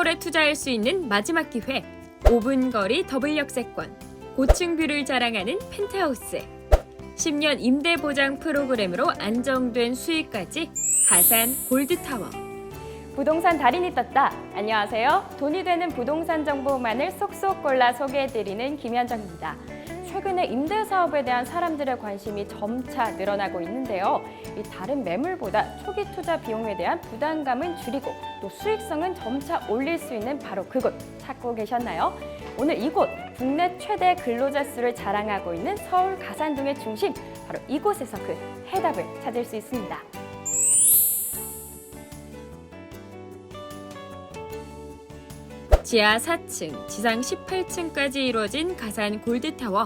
서울에 투자할 수 있는 마지막 기회, 5분 거리 더블 역세권, 고층 뷰를 자랑하는 펜트하우스, 10년 임대 보장 프로그램으로 안정된 수익까지 가산 골드타워. 부동산 달인이 떴다. 안녕하세요. 돈이 되는 부동산 정보만을 쏙쏙 골라 소개해드리는 김현정입니다. 최근에 임대 사업에 대한 사람들의 관심이 점차 늘어나고 있는데요. 이 다른 매물보다 초기 투자 비용에 대한 부담감은 줄이고 또 수익성은 점차 올릴 수 있는 바로 그곳 찾고 계셨나요? 오늘 이곳 국내 최대 근로자 수를 자랑하고 있는 서울 가산동의 중심, 바로 이곳에서 그 해답을 찾을 수 있습니다. 지하 4층, 지상 18층까지 이루어진 가산 골드타워.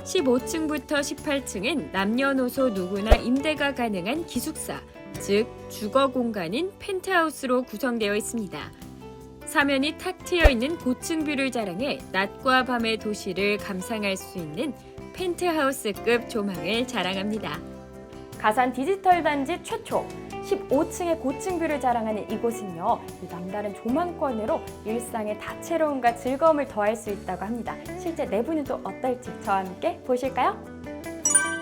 15층부터 18층은 남녀노소 누구나 임대가 가능한 기숙사, 즉 주거 공간인 펜트하우스로 구성되어 있습니다. 사면이 탁 트여 있는 고층 뷰를 자랑해 낮과 밤의 도시를 감상할 수 있는 펜트하우스급 조망을 자랑합니다. 가산 디지털 단지 최초 15층의 고층 뷰를 자랑하는 이곳은요, 이 남다른 조망권으로 일상의 다채로움과 즐거움을 더할 수 있다고 합니다. 실제 내부는 또 어떨지 저와 함께 보실까요?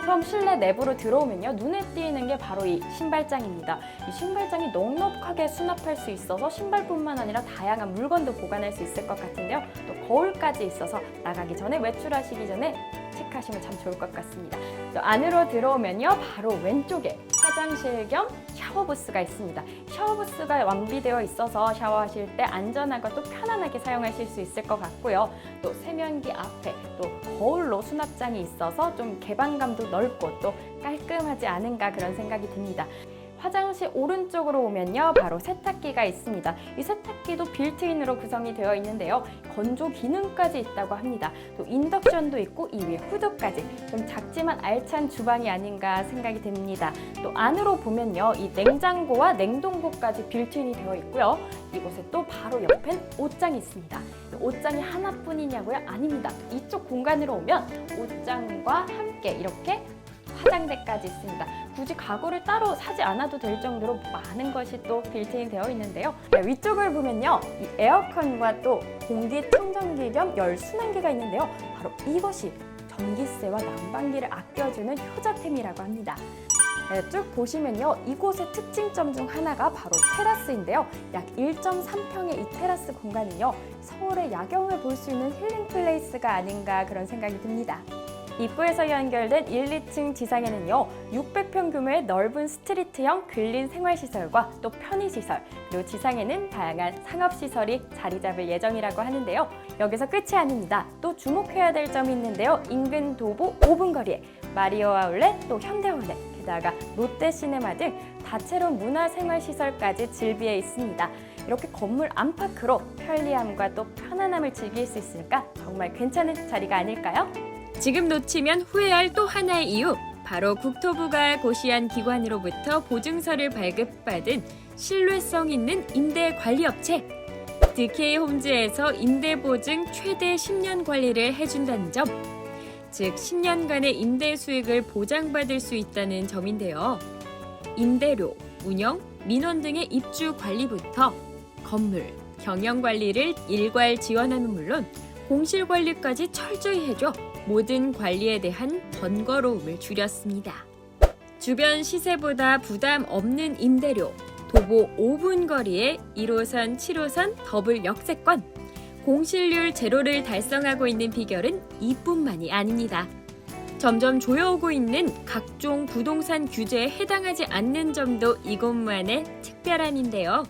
처음 실내 내부로 들어오면요, 눈에 띄는 게 바로 이 신발장입니다. 이 신발장이 넉넉하게 수납할 수 있어서 신발뿐만 아니라 다양한 물건도 보관할 수 있을 것 같은데요. 또 거울까지 있어서 나가기 전에, 외출하시기 전에 체크하시면 참 좋을 것 같습니다. 또 안으로 들어오면요, 바로 왼쪽에 화장실 겸 샤워부스가 있습니다. 샤워부스가 완비되어 있어서 샤워하실 때 안전하고 또 편안하게 사용하실 수 있을 것 같고요. 또 세면기 앞에 또 거울로 수납장이 있어서 좀 개방감도 넓고 또 깔끔하지 않은가 그런 생각이 듭니다. 화장실 오른쪽으로 오면요, 바로 세탁기가 있습니다. 이 세탁기도 빌트인으로 구성이 되어 있는데요, 건조 기능까지 있다고 합니다. 또 인덕션도 있고 이 위에 후드까지, 좀 작지만 알찬 주방이 아닌가 생각이 듭니다. 또 안으로 보면요, 이 냉장고와 냉동고까지 빌트인이 되어 있고요. 이곳에 또 바로 옆엔 옷장이 있습니다. 옷장이 하나뿐이냐고요? 아닙니다. 이쪽 공간으로 오면 옷장과 함께 이렇게 화장대까지 있습니다. 굳이 가구를 따로 사지 않아도 될 정도로 많은 것이 또 빌트인 되어 있는데요. 위쪽을 보면요, 이 에어컨과 또 공기청정기 겸 열순환기가 있는데요. 바로 이것이 전기세와 난방비를 아껴주는 효자템이라고 합니다. 쭉 보시면요, 이곳의 특징점 중 하나가 바로 테라스인데요. 약 1.3평의 이 테라스 공간은요, 서울의 야경을 볼 수 있는 힐링 플레이스가 아닌가 그런 생각이 듭니다. 입구에서 연결된 1, 2층 지상에는요, 600평 규모의 넓은 스트리트형 근린 생활시설과 또 편의시설, 그리고 지상에는 다양한 상업시설이 자리 잡을 예정이라고 하는데요. 여기서 끝이 아닙니다. 또 주목해야 될 점이 있는데요. 인근 도보 5분 거리에 마리오 아울렛, 또 현대아울렛, 게다가 롯데시네마 등 다채로운 문화생활시설까지 즐비해 있습니다. 이렇게 건물 안팎으로 편리함과 또 편안함을 즐길 수 있으니까 정말 괜찮은 자리가 아닐까요? 지금 놓치면 후회할 또 하나의 이유, 바로 국토부가 고시한 기관으로부터 보증서를 발급받은 신뢰성 있는 임대관리업체. DK홈즈에서 임대보증 최대 10년 관리를 해준다는 점, 즉 10년간의 임대 수익을 보장받을 수 있다는 점인데요. 임대료, 운영, 민원 등의 입주 관리부터 건물, 경영 관리를 일괄 지원하는 물론 공실 관리까지 철저히 해줘 모든 관리에 대한 번거로움을 줄였습니다. 주변 시세보다 부담 없는 임대료, 도보 5분 거리에 1호선, 7호선 더블 역세권, 공실률 제로를 달성하고 있는 비결은 이뿐만이 아닙니다. 점점 조여오고 있는 각종 부동산 규제에 해당하지 않는 점도 이곳만의 특별함인데요.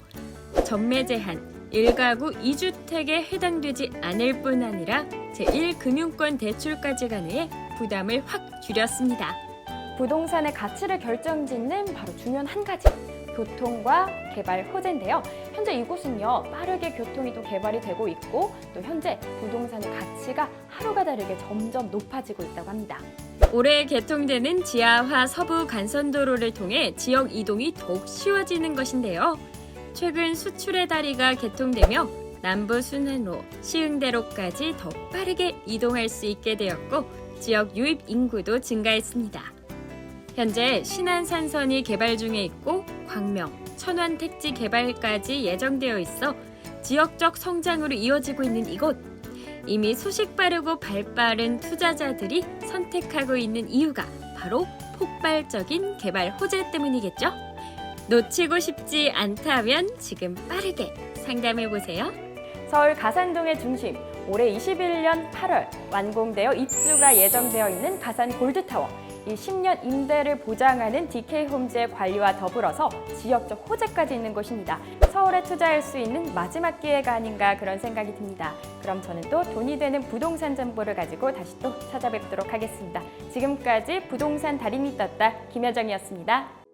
전매 제한, 1가구 2주택에 해당되지 않을 뿐 아니라 제1금융권 대출까지 가능해 부담을 확 줄였습니다. 부동산의 가치를 결정짓는 바로 중요한 한 가지, 교통과 개발 호재인데요. 현재 이곳은요, 빠르게 교통이 또 개발이 되고 있고 또 현재 부동산의 가치가 하루가 다르게 점점 높아지고 있다고 합니다. 올해 개통되는 지하화 서부 간선도로를 통해 지역 이동이 더욱 쉬워지는 것인데요. 최근 수출의 다리가 개통되며 남부 순환로, 시흥대로까지 더 빠르게 이동할 수 있게 되었고 지역 유입 인구도 증가했습니다. 현재 신안산선이 개발 중에 있고 광명, 천안 택지 개발까지 예정되어 있어 지역적 성장으로 이어지고 있는 이곳. 이미 소식 빠르고 발 빠른 투자자들이 선택하고 있는 이유가 바로 폭발적인 개발 호재 때문이겠죠? 놓치고 싶지 않다면 지금 빠르게 상담해보세요. 서울 가산동의 중심, 올해 21년 8월 완공되어 입주가 예정되어 있는 가산 골드타워. 이 10년 임대를 보장하는 DK홈즈의 관리와 더불어서 지역적 호재까지 있는 곳입니다. 서울에 투자할 수 있는 마지막 기회가 아닌가 그런 생각이 듭니다. 그럼 저는 또 돈이 되는 부동산 정보를 가지고 다시 또 찾아뵙도록 하겠습니다. 지금까지 부동산 달인이 떴다 김여정이었습니다.